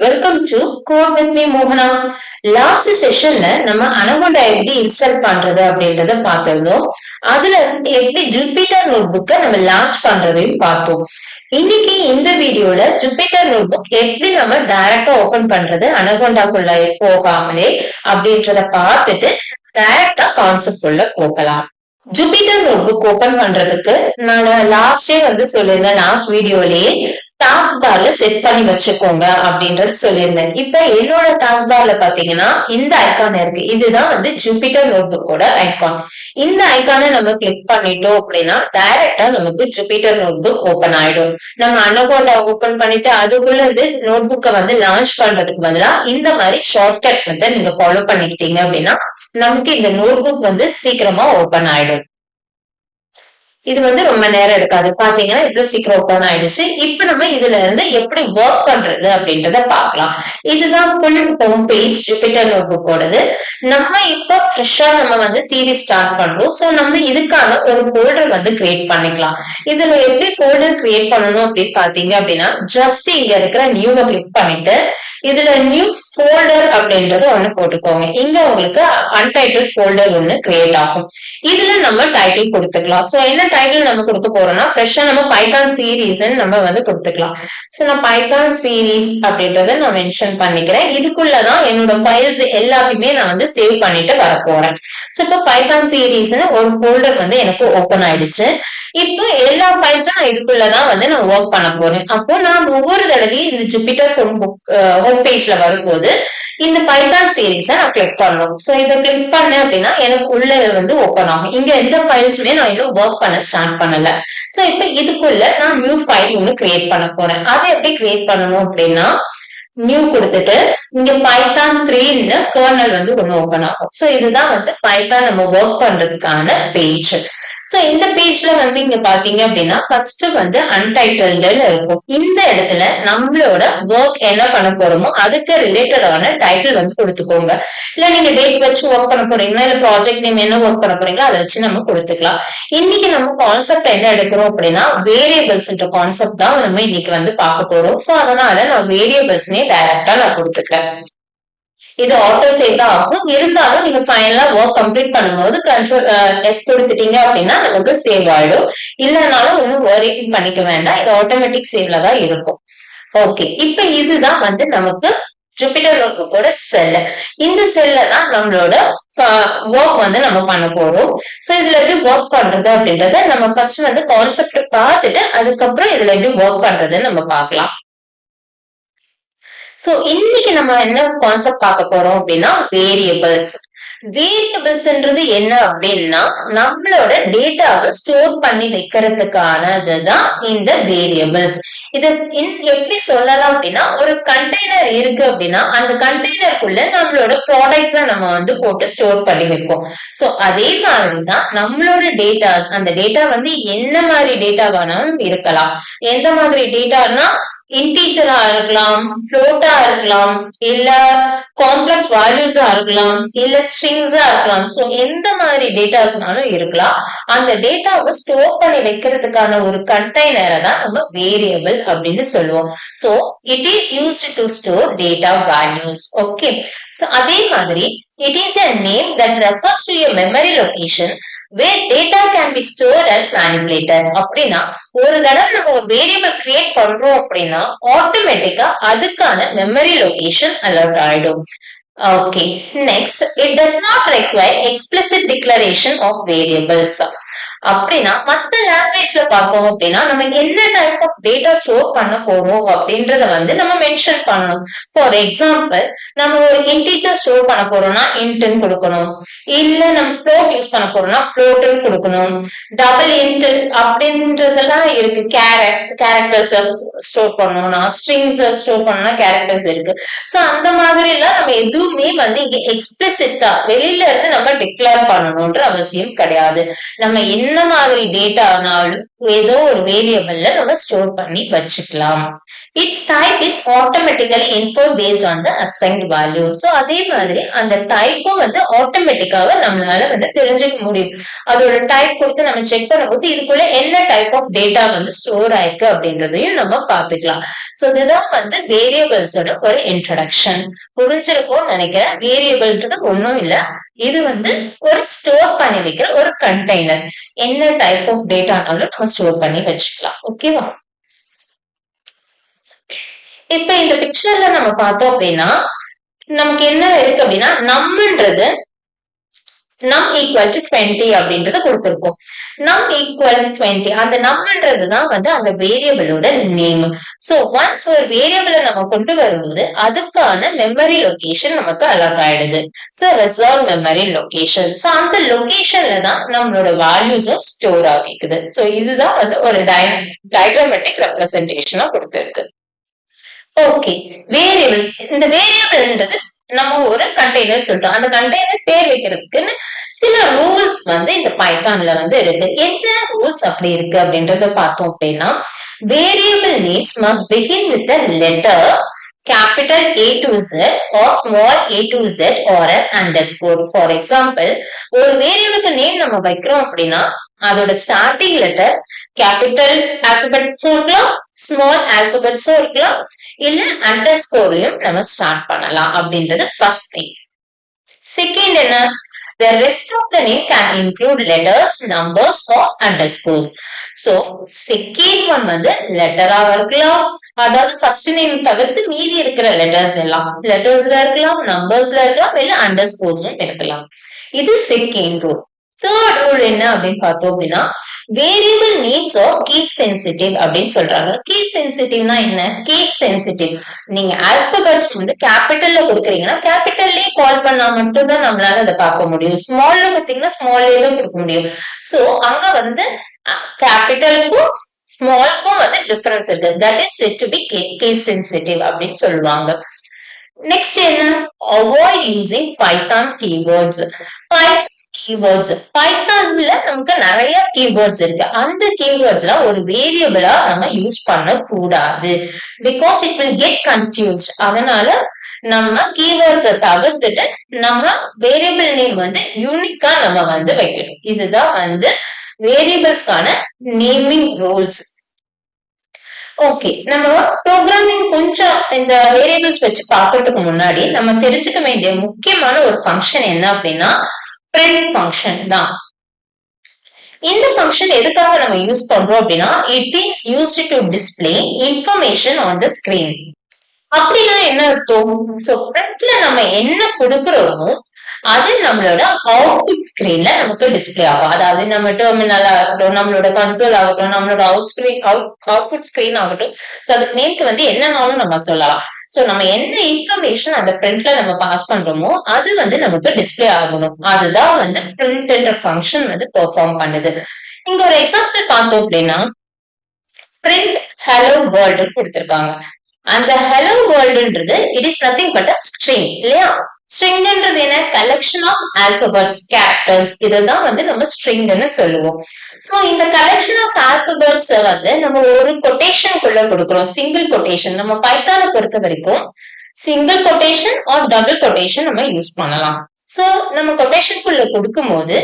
Welcome to code with me மோகனா. Last செஷன்ல நம்ம அனகோண்டா எப்படி இன்ஸ்டால் பண்றது அப்படின்றத பார்த்திருந்தோம். அதுல எப்படி ஜூபிட்டர் நோட் புக்கை நம்ம லான்ச் பண்றதையும் பார்த்தோம். இன்னைக்கு இந்த வீடியோல ஜூபிட்டர் நோட் புக் எப்படி நம்ம டைரக்டா ஓபன் பண்றது அனகோண்டாக்குள்ள போகாமலே அப்படின்றத பார்த்துட்டு டைரக்டா கான்செப்ட் உள்ள போகலாம். ஜூபிட்டர் நோட் புக் ஓபன் பண்றதுக்கு நான் லாஸ்டே சொல்லியிருந்தேன், லாஸ்ட் வீடியோலயே டாஸ்க் பார்ல செட் பண்ணி வச்சுக்கோங்க அப்படின்றது சொல்லியிருந்தேன். இப்ப என்னோட டாஸ்க் பார்ல பாத்தீங்கன்னா இந்த ஐகான் இருக்கு. இதுதான் ஜூபிட்டர் நோட்புக்கோட ஐகான். இந்த ஐகானை நம்ம கிளிக் பண்ணிட்டோம் அப்படின்னா டைரக்டா நமக்கு ஜூபிட்டர் நோட்புக் ஓபன் ஆயிடும். நம்ம அனகோண்டா ஓபன் பண்ணிட்டு அதுக்குள்ள நோட்புக்கை லான்ச் பண்றதுக்கு பதிலா இந்த மாதிரி ஷார்ட்கட் மெத்தட் நீங்க ஃபாலோ பண்ணிக்கிட்டீங்க அப்படின்னா நமக்கு இந்த நோட்புக் சீக்கிரமா ஓபன் ஆயிடும். இது ரொம்ப நேரம் எடுக்காது. பாத்தீங்கன்னா இவ்வளவு சீக்கிரம் ஓபன் ஆயிடுச்சு. இப்ப நம்ம இதுல இருந்து எப்படி ஒர்க் பண்றது அப்படின்றத பாக்கலாம். இதுதான் ஃபுல் ஹோம் பேஜ் ஜூபிட்டர் நோட்புக்கோடது. நம்ம இப்ப ஃப்ரெஷ்ஷா நம்ம சீரீஸ் ஸ்டார்ட் பண்றோம். சோ நம்ம இதுக்கான ஒரு ஃபோல்டர் கிரியேட் பண்ணிக்கலாம். இதுல எப்படி ஃபோல்டர் கிரியேட் பண்ணணும் அப்படின்னு பாத்தீங்க அப்படின்னா ஜஸ்ட் இங்க இருக்கிற நியூவை கிளிக் பண்ணிட்டு இதுல நியூ ஃபோல்டர் அப்படின்றது ஒண்ணு போட்டுக்கோங்க. இங்க உங்களுக்கு அன்டைட்டில் ஃபோல்டர் ஒண்ணு கிரியேட் ஆகும். இதுல நம்ம டைட்டில் கொடுத்துக்கலாம். சோ என்ன டைட்டில் நம்ம கொடுக்க போறோம்னா ஃப்ரெஷ்ஷா நம்ம பைத்தான் சீரீஸ் நம்ம கொடுத்துக்கலாம். சோ நான் பைத்தான் சீரீஸ் அப்படின்றத நான் மென்ஷன் பண்ணிக்கிறேன். இதுக்குள்ளதான் என்னோட ஃபைல்ஸ் எல்லாத்தையுமே நான் சேவ் பண்ணிட்டு வர போறேன். சோ இப்ப பைத்தான் சீரீஸ்னு ஒரு ஃபோல்டர் எனக்கு ஓபன் ஆயிடுச்சு. இப்போ எல்லா ஃபைல்ஸும் நான் இதுக்குள்ளதான் நான் ஒர்க் பண்ண போறேன். அப்போ நான் ஒவ்வொரு தடவையும் இந்த ஜூபிட்டர் ஹோம் பேஜ்ல வரும்போது இந்த பைத்தான் சீரீஸை நான் கிளிக் பண்ணணும். சோ இதை கிளிக் பண்ணேன் அப்படின்னா எனக்கு உள்ள ஓபன் ஆகும். இங்க எந்த ஃபைல்ஸுமே நான் இன்னும் ஒர்க் பண்ண ஸ்டார்ட் பண்ணல. சோ இப்ப இதுக்குள்ள நான் நியூ ஃபைல் ஒண்ணு கிரியேட் பண்ண போறேன். அதை எப்படி கிரியேட் பண்ணணும் அப்படின்னா நியூ கொடுத்துட்டு இங்க பைத்தான் 3 கர்னல் ஒண்ணு ஓபன் ஆகும். சோ இதுதான் பைத்தான் நம்ம ஒர்க் பண்றதுக்கான பேஜ். சோ இந்த பேஜ்ல இங்க பாத்தீங்க அப்படின்னா ஃபர்ஸ்ட் அன்டைட்டில்டு இருக்கும். இந்த இடத்துல நம்மளோட ஒர்க் என்ன பண்ண போறோமோ அதுக்கு ரிலேட்டடான டைட்டில் கொடுத்துக்கோங்க. இல்ல நீங்க டேட் வச்சு ஒர்க் பண்ண போறீங்களா, இல்ல ப்ராஜெக்ட் நேம் என்ன ஒர்க் பண்ண போறீங்களோ அதை வச்சு நம்ம கொடுத்துக்கலாம். இன்னைக்கு நம்ம கான்செப்ட் என்ன எடுக்கிறோம் அப்படின்னா வேரியபிள்ஸ் கான்செப்ட் தான் நம்ம இன்னைக்கு பார்க்க போறோம். சோ அதனால நான் வேரியபிள்ஸ்னே டைரக்டா நான் கொடுத்துக்கிறேன். இது ஆட்டோ சேவ் தான் ஆகும். இருந்தாலும் நீங்க ஃபைனலா ஒர்க் கம்ப்ளீட் பண்ணும்போது கண்ட்ரோல் எஸ் கொடுத்துட்டீங்க அப்படின்னா நமக்கு சேவ் ஆயிடும். இல்லைனாலும் ஒன்னும் ஒர்க் பண்ணிக்க வேண்டாம். இது ஆட்டோமேட்டிக் சேவ்ல தான் இருக்கும். ஓகே, இப்ப இதுதான் நமக்கு ஜூபிட்டர் நோட்புக்கோட செல். இந்த செல்ல தான் நம்மளோட ஒர்க் நம்ம பண்ண போறோம். சோ இதுல எப்படி ஒர்க் பண்றது அப்படின்றத நம்ம ஃபர்ஸ்ட் கான்செப்ட் பார்த்துட்டு அதுக்கப்புறம் இதுல எப்படி ஒர்க் பண்றதுன்னு நம்ம பார்க்கலாம். சோ இன்னைக்கு நம்ம என்ன கான்செப்ட் பார்க்க போறோம் அப்படின்னா வேரியபிள்ஸ். வேரியபிள்ஸ்ன்றது என்ன அப்படின்னா நம்மளோட டேட்டாவை ஸ்டோர் பண்ணி வைக்கிறதுக்கானதுதான் இந்த வேரியபிள்ஸ். இத எப்படி சொல்லலாம் அப்படின்னா ஒரு கண்டெய்னர் இருக்கு அப்படின்னா அந்த கண்டெய்னருக்குள்ள நம்மளோட ப்ராடக்ட்ஸ் நம்ம போட்டு ஸ்டோர் பண்ணி வைப்போம். சோ அதே மாதிரிதான் நம்மளோட டேட்டாஸ், அந்த டேட்டா என்ன மாதிரி டேட்டா வேணாலும் இருக்கலாம். எந்த மாதிரி டேட்டானா இன்டீஜரா இருக்கலாம், ஃப்ளோட்டா இருக்கலாம், இல்ல காம்ப்ளெக்ஸ் வேல்யூஸா இருக்கலாம், இல்ல ஸ்ட்ரிங்ஸா இருக்கலாம். சோ எந்த மாதிரி டேட்டாஸ்னாலும் இருக்கலாம். அந்த டேட்டாவை ஸ்டோர் பண்ணி வைக்கிறதுக்கான ஒரு கண்டெய்னரை தான் நம்ம வேரியபிள் அப்படின்னு சொல்லுவோம். So it is used to store data values. Okay, so அதே மாதிரி it is a name that refers to a memory location where data can be stored and manipulated. அப்படின்னா ஒரு தடவை நம்ம ஒரு வேரியபிள் கிரியேட் பண்றோம் அப்படின்னா ஆட்டோமேட்டிக்கா அதுக்கான மெமரி லொகேஷன் அலர்ட் ஆயிடும். Okay, next it does not require explicit declaration of variables. அப்படின்னா மத்த லாங்குவேஜ்ல பார்த்தோம் அப்படின்னா நம்ம என்ன டைப் ஆஃப் டேட்டா ஸ்டோர் பண்ண போறோம் அப்படின்றத நம்ம மென்ஷன் பண்ணணும். ஃபார் எக்ஸாம்பிள் நம்ம ஒரு இன்டீஜர் ஸ்டோர் பண்ண போறோம்னா இன்ட்னு கொடுக்கணும். இல்ல நம்ம ஃப்ளோட் யூஸ் பண்ண போறோம்னா ஃப்ளோட்னு கொடுக்கணும். டபுள் இன்ட் அப்படின்றதெல்லாம் இருக்கு. கேரக்டர்ஸ் ஸ்டோர் பண்ணணும்னா ஸ்ட்ரிங்ஸ் ஸ்டோர் பண்ணணும்னா கேரக்டர்ஸ் இருக்கு. சோ அந்த மாதிரி எல்லாம் நம்ம எதுவுமே இங்க எக்ஸ்பிளிசிட்டா வெளியில இருந்து நம்ம டிக்ளேர் பண்ணணும்ன்ற அவசியம் கிடையாது. நம்ம என்ன என்ன மாதிரி டேட்டா ஆனாலும் ஏதோ ஒரு வேரியபிள்ல நம்ம ஸ்டோர் பண்ணி வச்சுக்கலாம். It's type is automatically inform based on the assigned value. So அதே மாதிரி அந்த டைப்பும் வந்து ஆட்டோமேட்டிக்காக நம்மளால வந்து தெரிஞ்சுக்க முடியும். அதோட டைப் கொடுத்து நம்ம செக் பண்ணும்போது இதுக்குள்ள என்ன டைப் ஆஃப் டேட்டா வந்து ஸ்டோர் ஆயிருக்கு அப்படின்றதையும் நம்ம பார்த்துக்கலாம். ஸோ இதுதான் வந்து வேரியபிள்ஸோட ஒரு இன்ட்ரடக்ஷன். புரிஞ்சிருக்கும்னு நினைக்கிறேன். வேரியபிள்ன்றது ஒன்றும் இல்லை, இது வந்து ஒரு ஸ்டோர் பண்ணி வைக்கிற ஒரு கண்டெய்னர். என்ன டைப் ஆஃப் டேட்டானாலும் நம்ம ஸ்டோர் பண்ணி வச்சுக்கலாம். ஓகேவா? இப்ப இந்த பிக்சர்ல நம்ம பார்த்தோம் அப்படின்னா நமக்கு என்ன இருக்கு அப்படின்னா நம்மன்றது நம் ஈக்குவல் டு 20 அப்படின்றத கொடுத்திருக்கோம். நம் ஈக்குவல் டு 20 அந்த நம்மன்றதுதான் வந்து அந்த வேரியபிளோட நேம். சோ ஒன்ஸ் ஒரு வேரியபிளை நம்ம கொண்டு வரும்போது அதுக்கான மெமரி லொகேஷன் நமக்கு அலாட் ஆயிடுது. So reserve memory location. So அந்த லொகேஷன்ல தான் நம்மளோட வேல்யூஸும் ஸ்டோர் ஆகிக்குது. சோ இதுதான் வந்து ஒரு டயக்ராமேட்டிக் ரெப்ரசன்டேஷனா கொடுத்திருக்கு. Okay, variable. இந்த வேரியபிள்ன்றது நம்ம ஒரு கண்டெய்னர் சொல்றோம். அந்த கண்டெய்னர் பேர் வைக்கிறதுக்குன்னு சில ரூல்ஸ் வந்து இந்த பைத்தான்ல வந்து இருக்கு. என்ன ரூல்ஸ் அப்படி இருக்கு அப்படின்றத பார்த்தோம் அப்படின்னா, variable names must begin with a letter capital A to Z or small a to Z or an underscore. For example, ஒரு வேரியபிளுக்கு நேம் நம்ம வைக்கிறோம் அப்படின்னா அதோட ஸ்டார்டிங் லெட்டர் கேபிட்டல் ஆல்பபெட்ஸும் இருக்கலாம், ஸ்மால் ஆல்பபெட்ஸும் இருக்கலாம், இல்ல அண்டர்ஸ்கோர்லயும் நம்ம ஸ்டார்ட் பண்ணலாம் அப்படின்றது ஃபர்ஸ்ட் திங். செகண்ட் என்ன, the rest of the name can include letters, numbers or underscores. So second one வந்து லெட்டரா இருக்கலாம், அதாவது ஃபர்ஸ்ட் நேம் தவிர்த்து மீதி இருக்கிற லெட்டர்ஸ் எல்லாம் லெட்டர்ஸ்ல இருக்கலாம், நம்பர்ஸ்ல இருக்கலாம், இல்ல அண்டர்ஸ்கோர்ஸும் இருக்கலாம். இது செகண்ட் ரூல். தேர்ட் ரூல் என்ன அப்படின்னு பார்த்தோம் அப்படின்னா, variable names are case sensitive அப்படின்னு சொல்றாங்க. கேஸ் சென்சிட்டிவ்னா என்ன? கேஸ் சென்சிட்டிவ் நீங்க ஆல்பபெட்ஸ் வந்து கேபிட்டல்ல கொடுக்குறீங்கன்னா கேபிட்டல்லே கால் பண்ணா மட்டும் தான் நம்மளால அதை பார்க்க முடியும். ஸ்மால்ல கொடுத்தீங்கன்னா ஸ்மால்லே தான் கொடுக்க முடியும். சோ அங்க வந்து கேபிட்டலுக்கும் ஸ்மால்க்கும் வந்து டிஃபரன்ஸ் இருக்கு. That is set to be case sensitive அப்படின்னு சொல்லுவாங்க. நெக்ஸ்ட் என்ன, avoid using Python keywords. Keywords பைத்தான்ல நமக்கு நிறைய கீவேர்ட்ஸ் இருக்கு. அந்த கீவேர்ட்ஸ்லாம் ஒரு வேரியபிளா நம்ம யூஸ் பண்ண கூடாது. Because it will get confused. அதனால நம்ம கீவேர்ட்ஸை தவிர்த்துட்டு நம்ம வேரியபிள் நேம் வந்து யூனிக்கா நம்ம வந்து வைக்கணும். இதுதான் வந்து வேரியபிள்ஸ்க்கான நேமிங் ரூல்ஸ். ஓகே, நம்ம ப்ரோக்ராமிங் கொஞ்சம் இந்த வேரியபிள்ஸ் வச்சு பாக்குறதுக்கு முன்னாடி நம்ம தெரிஞ்சுக்க வேண்டிய முக்கியமான ஒரு ஃபங்க்ஷன் என்ன அப்படின்னா print function தான். இந்த ஃபங்க்ஷன் எதுக்காக நம்ம யூஸ் பண்றோம் அப்படின்னா, it is used to display information on the screen. அப்படின்னா என்ன அர்த்தம்? சோ printல நம்ம என்ன கொடுக்கிறோமோ அது நம்மளோட அவுட்புட் ஸ்கிரீன்ல நமக்கு டிஸ்பிளே ஆகும். அதாவது நம்ம டெர்மினல் ஆகட்டும், நம்மளோட கன்சோல் ஆகட்டும், நம்மளோட அவுட்புட் ஸ்கிரீன் ஆகட்டும், சோ அதுக்கு நேம்க்கு வந்து என்னன்னாலும் நம்ம சொல்லலாம். சோ நம்ம என்ன இன்ஃபர்மேஷன் அந்த பிரிண்ட்ல நம்ம பாஸ் பண்றோமோ அது வந்து நமக்கு டிஸ்பிளே ஆகணும். அதுதான் வந்து பிரிண்ட் ஃபங்க்ஷன் வந்து பெர்ஃபார்ம் பண்ணுது. இங்க ஒரு எக்ஸாம்பிள் பார்த்தோம் அப்படின்னா, பிரிண்ட் ஹலோ வேர்ல்டு கொடுத்திருக்காங்க. அந்த ஹலோ வேர்ல்டுன்றது it is nothing but a string இல்லையா? ஸ்ட்ரிங்ன்றது என்ன? Collection of alphabets, characters. இதுதான் வந்து நம்ம ஸ்ட்ரிங்னு சொல்லுவோம். சோ இந்த கலெக்ஷன் ஆஃப் ஆல்பபெட்ஸ் வந்து நம்ம ஒரு கொட்டேஷனுக்குள்ள கொடுக்கிறோம். Single quotation. நம்ம பைத்தானை பொறுத்த வரைக்கும் single quotation or double quotation நம்ம யூஸ் பண்ணலாம். சோ நம்ம கொட்டேஷனுக்குள்ள கொடுக்கும் போது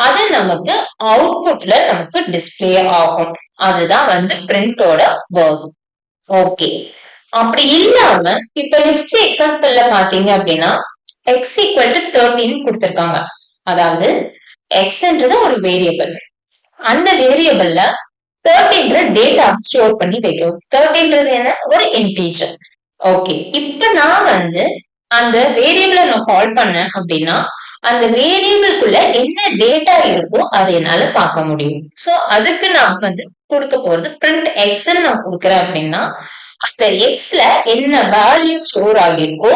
அது நமக்கு அவுட்புட்ல நமக்கு டிஸ்பிளே ஆகும். அதுதான் வந்து பிரிண்டோட ஒர்க். ஓகே, அப்படி இல்லாம இப்ப நெக்ஸ்ட் எக்ஸாம்பிள்ல பாத்தீங்க அப்படின்னா x equal to 13 கொடுத்திருக்காங்க. அதாவது xன்றது ஒரு வேரியபிள். அந்த வேரியபிள்ல 13 டேட்டா ஸ்டோர் பண்ணி வைக்கும். 13ன்றது என்ன? ஒரு இன்டீஜர். ஓகே, இப்ப நான் வந்து அந்த வேரியபிளை நான் கால் பண்ணேன் அப்படின்னா அந்த வேரியபிள்குள்ள என்ன டேட்டா இருக்கோ அதை என்னால பார்க்க முடியும். சோ அதுக்கு நான் வந்து கொடுக்க போறது பிரிண்ட் x நான் கொடுக்குறேன் அப்படின்னா அந்த எக்ஸ்ல என்ன வேல்யூ ஸ்டோர் ஆகிருக்கோ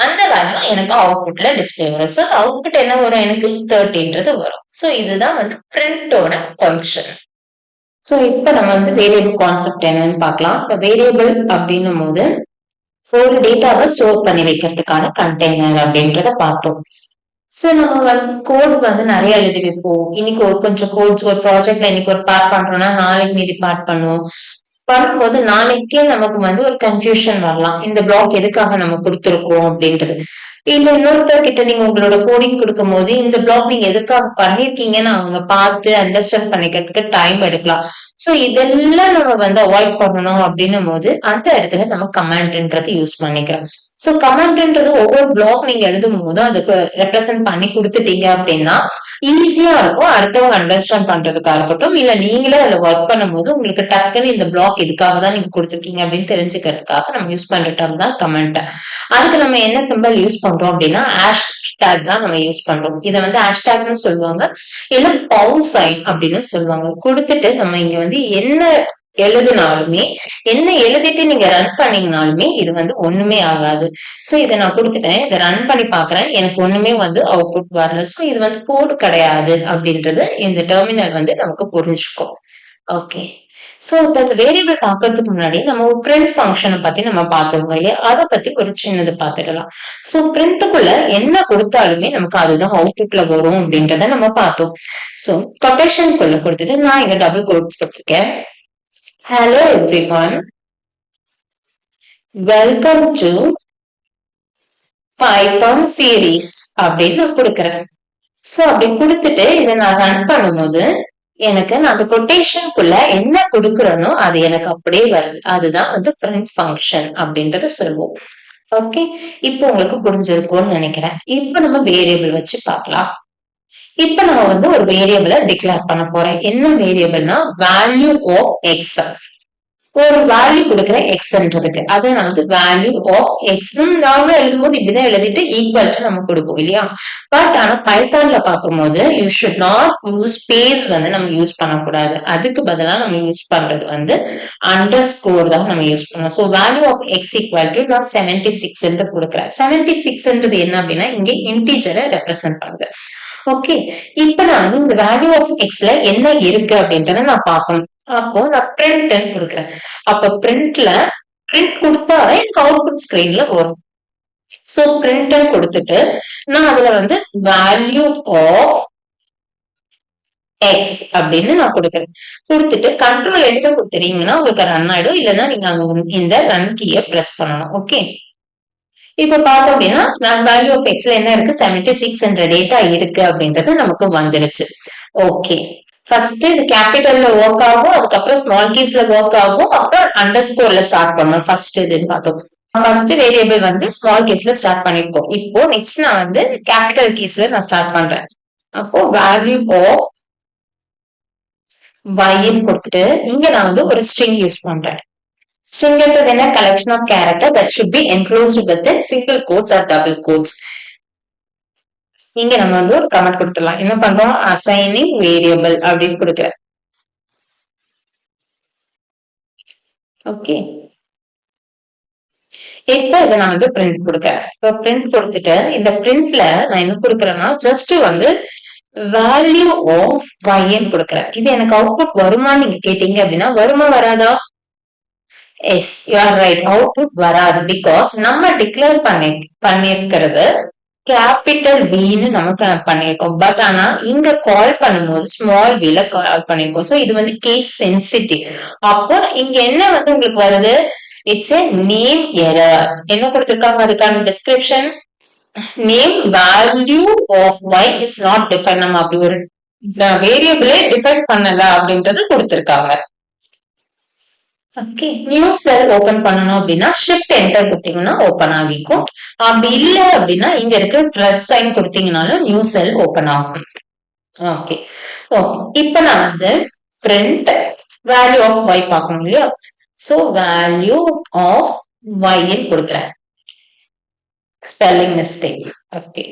அந்த வேல்யூ எனக்கு அவுட்புட்ல டிஸ்பிளே வரும். சோ அவுட்புட் என்ன வரும்? எனக்கு 13ன்றது வரும். சோ இதுதான் வந்து பிரிண்டோட ஃபங்க்ஷன். சோ இப்ப நம்ம வந்து வேரியபிள் கான்செப்ட் என்னன்னு பார்க்கலாம். இப்ப வேரியபிள் அப்படின்னும் போது ஒரு டேட்டாவை ஸ்டோர் பண்ணி வைக்கிறதுக்கான கண்டெய்னர் அப்படின்றத பார்த்தோம். சோ நம்ம வந்து கோட் வந்து நிறைய எழுதி வைப்போம். இன்னைக்கு கொஞ்சம் கோட்ஸ் ஒரு ப்ராஜெக்ட்ல இன்னைக்கு ஒரு பார்ட் பண்றோம்னா நாளைக்கு மீதி பார்ட் பண்ணுவோம். பண்ணும்போது நாளைக்கே நமக்கு வந்து ஒரு கன்ஃபியூஷன் வரலாம். இந்த பிளாக் எதுக்காக நம்ம கொடுத்துருக்கோம் அப்படின்றது. இல்ல இன்னொருத்தர் கிட்ட நீங்க உங்களோட கோடிங் கொடுக்கும் போது இந்த பிளாக் நீங்க எதுக்காக பண்ணிருக்கீங்கன்னு அவங்க பார்த்து அண்டர்ஸ்டாண்ட் பண்ணிக்கிறதுக்கு டைம் எடுக்கலாம். சோ இதெல்லாம் நம்ம வந்து அவாய்ட் பண்ணணும் அப்படின்னும் போது அந்த இடத்துல நம்ம கமாண்ட்ன்றது யூஸ் பண்ணிக்கிறோம். சோ கமாண்ட்ன்றது ஒவ்வொரு பிளாக் நீங்க எழுதும் போதும் அதுக்கு ரெப்ரசென்ட் பண்ணி கொடுத்துட்டீங்க அப்படின்னா ஈஸியா இருக்கும். அடுத்தவங்க அண்டர்ஸ்டாண்ட் பண்றதுக்கா இருக்கட்டும், இல்ல நீங்களே அதுல ஒர்க் பண்ணும்போது உங்களுக்கு டக்குன்னு இந்த பிளாக் இதுக்காக தான் நீங்க கொடுத்துருக்கீங்க அப்படின்னு தெரிஞ்சுக்கிறதுக்காக நம்ம யூஸ் பண்ற டேர்ம் தான் கமெண்ட். அதுக்கு நம்ம என்ன சிம்பிள் யூஸ் பண்றோம் அப்படின்னா ஹேஷ்டேக் தான் நம்ம யூஸ் பண்றோம். இதை வந்து ஹேஷ்டேக்னு சொல்லுவாங்க, இல்ல பவுண்ட் சைன் அப்படின்னு சொல்லுவாங்க. கொடுத்துட்டு நம்ம இங்க வந்து என்ன எழுதினாலுமே என்ன எழுதிட்டு நீங்க ரன் பண்ணீங்கனாலுமே இது வந்து ஒண்ணுமே ஆகாது. சோ இதை நான் கொடுத்துட்டேன், இதை ரன் பண்ணி பாக்குறேன், எனக்கு ஒண்ணுமே வந்து அவுட்புட் வரல. சோ இது வந்து கோடு கிடையாது அப்படின்றது இந்த டெர்மினல் வந்து நமக்கு புரிஞ்சுக்கும். ஓகே. சோ இப்ப இந்த வேரியபிள் பாக்குறதுக்கு முன்னாடி நம்ம ஒரு பிரிண்ட் ஃபங்க்ஷனை பத்தி நம்ம பார்த்துருவோம் இல்லையா, அதை பத்தி ஒரு சின்னது பார்த்துடலாம். சோ பிரிண்ட்டுக்குள்ள என்ன கொடுத்தாலுமே நமக்கு அதுதான் அவுட்புட்ல வரும் அப்படின்றத நம்ம பார்த்தோம். சோ கொட்டேஷனுக்குள்ள கொடுத்துட்டு நான் இங்க டபுள் கோட்ஸ் கொடுத்துருக்கேன். Hello everyone, welcome to Python series அப்படின்னு நான் கொடுக்குறேன். சோ அப்படி கொடுத்துட்டு இதை நான் ரன் பண்ணும்போது எனக்கு நான் அந்த கொட்டேஷனுக்குள்ள என்ன கொடுக்குறேனோ அது எனக்கு அப்படியே வருது. அதுதான் வந்து பிரிண்ட் ஃபங்க்ஷன் அப்படின்றத சொல்லுவோம். ஓகே, இப்போ உங்களுக்கு புரிஞ்சிருக்கும்னு நினைக்கிறேன். இப்ப நம்ம வேரியபிள் வச்சு பார்க்கலாம். இப்ப நம்ம வந்து ஒரு வேரியபிளை டிக்ளேர் பண்ண போறேன். என்ன வேரியபிள்னா வேல்யூ ஆஃப் எக்ஸ். ஒரு வேல்யூ கொடுக்குறேன் எக்ஸ்ன்றதுக்கு, அதை நான் வந்து வேல்யூ ஆஃப் எக்ஸ் நார்மலா எழுதும் போது இப்படிதான் எழுதிட்டு ஈக்குவல் டு நம்ம கொடுப்போம் இல்லையா. பட் ஆனா பைத்தான்ல பார்க்கும்போது you should not use space வந்து நம்ம யூஸ் பண்ணக்கூடாது. அதுக்கு பதிலா நம்ம யூஸ் பண்றது வந்து அண்டர் ஸ்கோர் தான் நம்ம யூஸ் பண்ணோம். So value of x equal to நான் 76 கொடுக்குறேன். 76 என்ன அப்படின்னா இங்க இன்டீஜரை ரெப்ரசென்ட் பண்ணுது. ஓகே, இப்ப நான் வந்து இந்த வேல்யூ ஆஃப் எக்ஸ்ல என்ன இருக்கு அப்படின்றத நான் பார்க்கணும். அப்போ நான் பிரிண்ட் கொடுக்குறேன். அப்ப பிரிண்ட்ல பிரிண்ட் கொடுத்தாதான் எனக்கு அவுட்புட் ஸ்கிரீன்ல வரும். சோ பிரிண்ட் கொடுத்துட்டு நான் அதுல வந்து வேல்யூ ஆஃப் எக்ஸ் அப்படின்னு நான் கொடுக்குறேன். கொடுத்துட்டு கண்ட்ரோல் எடுத்து கொடுத்துட்டீங்கன்னா உங்களுக்கு ரன் ஆயிடும். இல்லைன்னா நீங்க அங்க இந்த ரன் கீயை பிரஸ் பண்ணணும். ஓகே, இப்ப பார்த்தோம் அப்படின்னா நான் வேல்யூ ஆஃப் எக்ஸ்ல என்ன இருக்கு 76 டேட்டா இருக்கு அப்படின்றது நமக்கு வந்துருச்சு. ஓகே, ஃபர்ஸ்ட் இது கேபிட்டல்ல ஒர்க் ஆகும், அதுக்கப்புறம் ஸ்மால் கீஸ்ல ஒர்க் ஆகும், அப்புறம் அண்டர் ஸ்கோர்ல ஸ்டார்ட் பண்ணணும். ஃபர்ஸ்ட் இதுன்னு பார்த்தோம். ஃபர்ஸ்ட் வேரியபிள் வந்து ஸ்மால் கீஸ்ல ஸ்டார்ட் பண்ணிருக்கோம். இப்போ நெக்ஸ்ட் நான் வந்து கேபிட்டல் கீஸ்ல நான் ஸ்டார்ட் பண்றேன். அப்போ வேல்யூ ஆஃப் y கொடுத்துட்டு இங்க நான் வந்து ஒரு ஸ்ட்ரிங் யூஸ் பண்றேன். String என்றது என்ன? collection of character that should be enclosed within single quotes or double quotes. இங்க நம்ம வந்து ஒரு கமெண்ட் கொடுத்துடலாம். என்ன பண்றோம்? assigning variable அப்படின்னு கொடுக்குறேன். ஓகே, இப்ப இதை நான் வந்து பிரிண்ட் கொடுக்குறேன். இப்போ பிரிண்ட் கொடுத்துட்டு இந்த பிரிண்ட்ல நான் என்ன கொடுக்குறேன்னா ஜஸ்ட் வந்து வேல்யூ ஆஃப் y கொடுக்குறேன். இது எனக்கு அவுட்புட் வருமான்னு நீங்க கேட்டீங்க அப்படின்னா வருமா வராதா? Yes, you are right, output வராது. பிகாஸ் நம்ம டிக்ளேர் பண்ணிருக்கிறது கேபிட்டல் வின்னு நமக்கு பண்ணிருக்கோம். பட் ஆனா இங்க கால் பண்ணும்போது ஸ்மால் வில கால் பண்ணிருக்கோம். சோ இது வந்து கேஸ் சென்சிட்டிவ். அப்போ இங்க என்ன வந்து உங்களுக்கு வருது? It's a name error. என்ன கொடுத்திருக்காங்க அதுக்கான description? Name value of y is not define. நம்ம அப்படி ஒரு வேரியபிளே டிஃபைன் பண்ணல அப்படின்றது கொடுத்திருக்காங்க. ஓகே, நியூ செல் ஓபன் பண்ணணும் அப்படின்னா ஷிஃப்ட் என்டர் கொடுத்தீங்கன்னா ஓபன் ஆகிக்கும். அப்படி இல்ல அப்படின்னா இங்க இருக்கிற பிளஸ் சைன் கொடுத்தீங்கனாலும் நியூ செல் ஓபன் ஆகும். ஓகே, இப்ப நான் வந்து பிரிண்ட் வேல்யூ ஆஃப் y பார்க்கணும் இல்லையா. சோ வேல்யூ ஆஃப் y கொடுக்குறேன். Spelling mistake. ஓகே,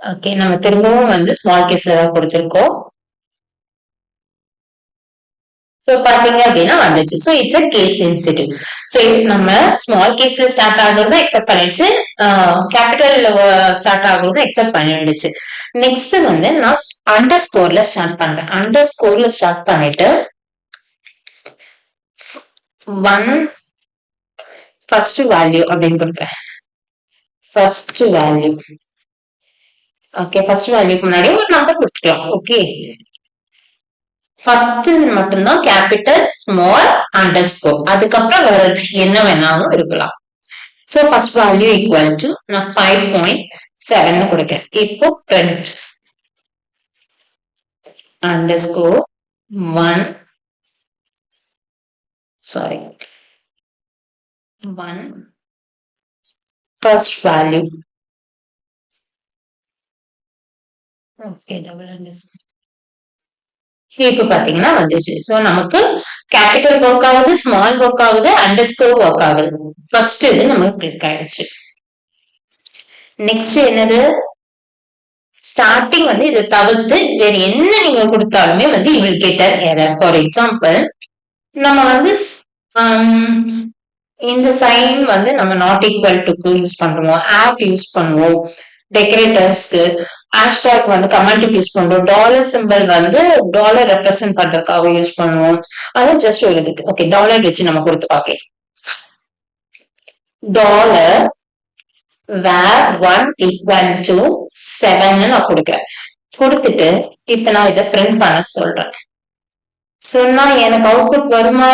ஓகே, நம்ம திரும்பவும் வந்து ஸ்மால் கேஸ்ல தான் கொடுத்திருக்கோம். பாத்தீங்க அப்படின்னா வந்துச்சு. So it's a case sensitive. So நம்ம ஸ்மால் கேஸ்ல ஸ்டார்ட் ஆகுறத எக்ஸெப்ட் பண்ணிடுச்சு, கேபிட்டல் ஸ்டார்ட் ஆகுறத எக்ஸெப்ட் பண்ணிடுச்சு. நெக்ஸ்ட் வந்து நான் அண்டர் ஸ்கோர்ல ஸ்டார்ட் பண்றேன். அண்டர் ஸ்கோர்ல ஸ்டார்ட் பண்ணிட்டு ஒன் ஃபர்ஸ்ட் வேல்யூ அப்படின்னு கொடுக்குறேன். ஃபர்ஸ்ட் வேல்யூ ஓகே, ஃபர்ஸ்ட் வேல்யூக்கு முன்னாடி ஒரு நம்பர் கொடுத்துக்கலாம். ஓகே, ஃபர்ஸ்ட் மட்டும்தான் கேபிட்டல் ஸ்மால் அண்டர்ஸ்கோர், அதுக்கப்புறம் வேற என்ன வேணாலும் இருக்கலாம். So first value equal to நான் 5.7 கொடுக்கிறேன். இப்போ print underscore 1 first value. Okay, double underscore. இப்ப பாத்தீங்கன்னா வந்துச்சு. சோ நமக்கு கேபிட்டல் ஒர்க் ஆகுது, ஸ்மால் ஒர்க் ஆகுது, அண்டர்ஸ்கோர் ஒர்க் ஆகுது. ஃபர்ஸ்ட் இது நமக்கு கிளிக் ஆயிடுச்சு. நெக்ஸ்ட் என்னது, ஸ்டார்டிங் வந்து இதை தவிர்த்து வேற என்ன நீங்க கொடுத்தாலுமே வந்து you will get an error. For example நம்ம வந்து இந்த சைன் வந்து நம்ம நாட் ஈக்குவல் டுக்கு யூஸ் பண்றோம், ஆப் யூஸ் பண்ணுவோம், டெக்கரேட்டர்ஸ்க்கு ஹேஷ்டாக் வந்து கமெண்ட் யூஸ் பண்றோம், டாலர் சிம்பிள் வந்து டாலர் ரெப்ரசென்ட் பண்றதுக்காக யூஸ் பண்ணுவோம். அது ஜஸ்ட் ஒரு இதுக்கு. ஓகே, டாலர் வச்சு நம்ம கொடுத்து பார்க்கலாம். டாலர் var1 equal to 7 நான் கொடுக்கிறேன். கொடுத்துட்டு இப்ப நான் இதை பிரிண்ட் பண்ண சொல்றேன். சொன்னா எனக்கு அவுட்புட் வருமா?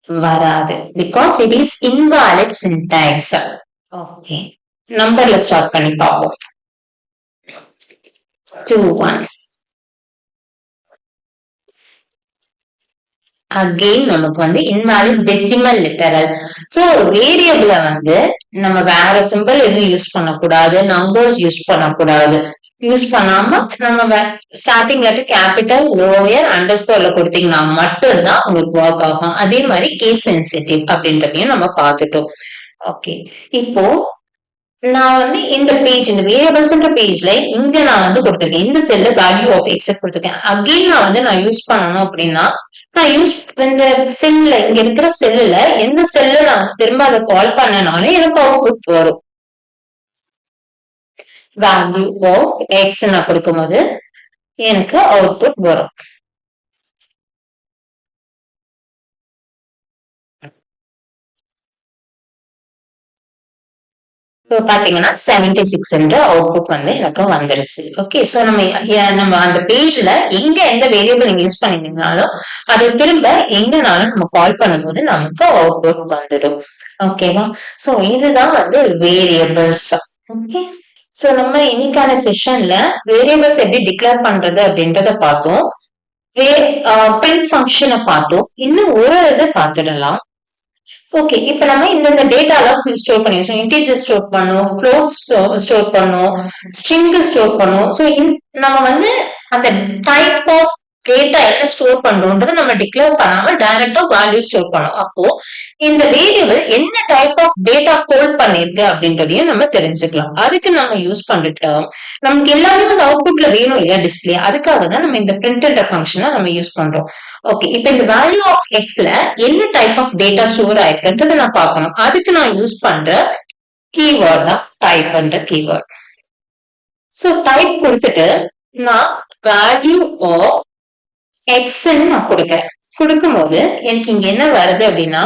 வராது. Because it is invalid syntax. Okay, நம்பர்ல ஸ்டார்ட் பண்ணி பார்ப்போம். 2 1 அகெயின் நமக்கு வந்து இன்வாலிட் டெசிமல் லிட்டரல். சோ வேரியபிள வந்து நம்ம வேற சிம்பிள் எதுவும் யூஸ் பண்ணக்கூடாது, நம்பர்ஸ் யூஸ் பண்ணக்கூடாது. யூஸ் பண்ணாம நம்ம ஸ்டார்டிங் லெட்டர் கேபிட்டல் லோயர் அண்டர்ஸ்கோர்ல கொடுத்தீங்கன்னா மட்டும்தான் உங்களுக்கு ஒர்க் ஆகும். அதே மாதிரி கேஸ் சென்சிட்டிவ் அப்படின்றதையும் நம்ம பார்த்துட்டோம். ஓகே, இப்போ நான் வந்து இந்த பேஜ், இந்த வேரியபிள்ஸ்ன்ற பேஜ்ல இங்க நான் வந்து கொடுத்திருக்கேன், இந்த செல்ல வேல்யூ ஆஃப் எக்ஸ் கொடுத்திருக்கேன். அகெயின் நான் வந்து நான் யூஸ் பண்ணணும் அப்படின்னா நான் யூஸ் இந்த செல்ல, இங்க இருக்கிற செல்லுல எந்த செல்ல நான் திரும்ப அதை கால் பண்ணனாலும் எனக்கு அவுட்புட் வரும். வேல்யூ ஆஃப் எக்ஸ் நான் கொடுக்கும்போது எனக்கு அவுட்புட் வரும். இப்போ பாத்தீங்கன்னா 76 என்ற அவுட்புட் வந்து எனக்கு வந்துருச்சு. ஓகே, சோ நம்ம அந்த பேஜ்ல எங்க எந்த வேரியபிள் நீங்க யூஸ் பண்ணிருந்தீங்கனாலும் அதை திரும்ப எங்கனாலும் நம்ம கால் பண்ணும்போது நமக்கு அவுட்புட் வந்துடும். ஓகேவா? சோ இதுதான் வந்து வேரியபிள்ஸ். ஓகே, சோ நம்ம இன்னைக்கான செஷன்ல வேரியபிள்ஸ் எப்படி டிக்ளேர் பண்றது அப்படின்றத பார்த்தோம். பிரிண்ட் ஃபங்க்ஷனை பார்த்தோம். இன்னும் ஒரு இதை பார்த்துடலாம். ஓகே, இப்ப நம்ம இந்த டேட்டாலாம் ஸ்டோர் பண்ணி வச்சோம். இன்டீஜர் ஸ்டோர் பண்ணும், ஃப்ளோட் ஸ்டோர் பண்ணும், ஸ்ட்ரிங் ஸ்டோர் பண்ணும். சோ நம்ம வந்து அந்த டைப் ஆஃப் டேட்டா என்ன ஸ்டோர் பண்றோம்ன்றதை நம்ம டிக்ளேர் பண்ணாம டைரக்டா வேல்யூ ஸ்டோர் பண்ணும். அப்போ இந்த வேரியபிள் என்ன டைப் ஆஃப் டேட்டா ஹோல்ட் பண்ணிருக்கு அப்படின்றதையும் நம்ம தெரிஞ்சுக்கலாம். அதுக்கு நம்ம யூஸ் பண்ற நமக்கு எல்லாமே வந்து அவுட்புட்ல வேணும் இல்லையா, டிஸ்பிளே. அதுக்காக தான் நம்ம இந்த பிரிண்ட் ஃபங்க்ஷனை நம்ம யூஸ் பண்றோம். ஓகே, இப்ப இந்த வேல்யூ ஆஃப் எக்ஸ்ல என்ன டைப் ஆஃப் டேட்டா ஸ்டோர் ஆயிருக்குன்றதை நான் பார்க்கணும். அதுக்கு நான் யூஸ் பண்ற கீவேர்ட் தான் டைப் பண்ற கீவேர்ட். சோ டைப் கொடுத்துட்டு நான் வேல்யூ ஆஃப் எக்ஸ்ன்னு நான் கொடுக்கிறேன். கொடுக்கும் போது எனக்கு இங்க என்ன வருது அப்படின்னா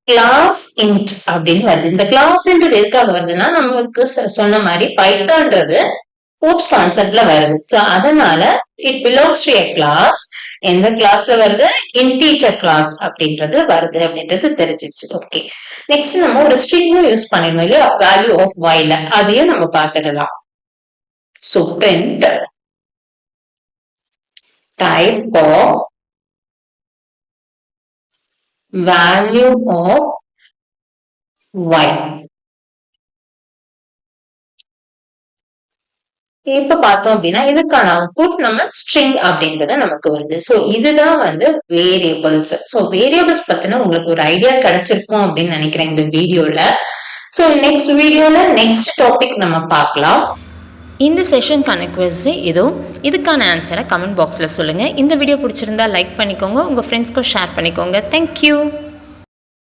கிளாஸ் இன்ட் அப்படின்னு வருது. இந்த கிளாஸ்ன்றது எதுக்காக வருதுன்னா நமக்கு சொன்ன மாதிரி பைத்தான்றது ஹூப்ஸ் கான்செப்ட்ல வருது. சோ அதனால it belongs to a class. எந்த கிளாஸ்ல வருது? இன்டீஜர் கிளாஸ் அப்படின்றது வருது அப்படின்றது தெரிஞ்சிச்சு. ஓகே, நெக்ஸ்ட் நம்ம ஒரு ஸ்ட்ரிங்கும் யூஸ் பண்ணிருந்தோம் இல்லையா, வேல்யூ ஆஃப் ஒய்ல. அதையும் நம்ம பார்த்துடலாம். So print type of value of y. இப்ப பார்த்தோம் அப்படின்னா இதுக்கான அவுட்புட் நம்ம ஸ்ட்ரிங் அப்படின்றத நமக்கு வருது. சோ இதுதான் வந்து வேரியபிள்ஸ். சோ வேரியபிள்ஸ் பத்தின உங்களுக்கு ஒரு ஐடியா கிடைச்சிருக்கும் அப்படின்னு நினைக்கிறேன் இந்த வீடியோல. சோ நெக்ஸ்ட் வீடியோல நெக்ஸ்ட் டாபிக் நம்ம பார்க்கலாம். இந்த செஷனுக்கான குவிஸ் இதோ. இதுக்கான ஆன்சரை கமெண்ட் பாக்ஸில் சொல்லுங்கள். இந்த வீடியோ பிடிச்சிருந்தா லைக் பண்ணிக்கோங்க, உங்கள் ஃப்ரெண்ட்ஸ்க்கும் ஷேர் பண்ணிக்கோங்க. தேங்க்யூ.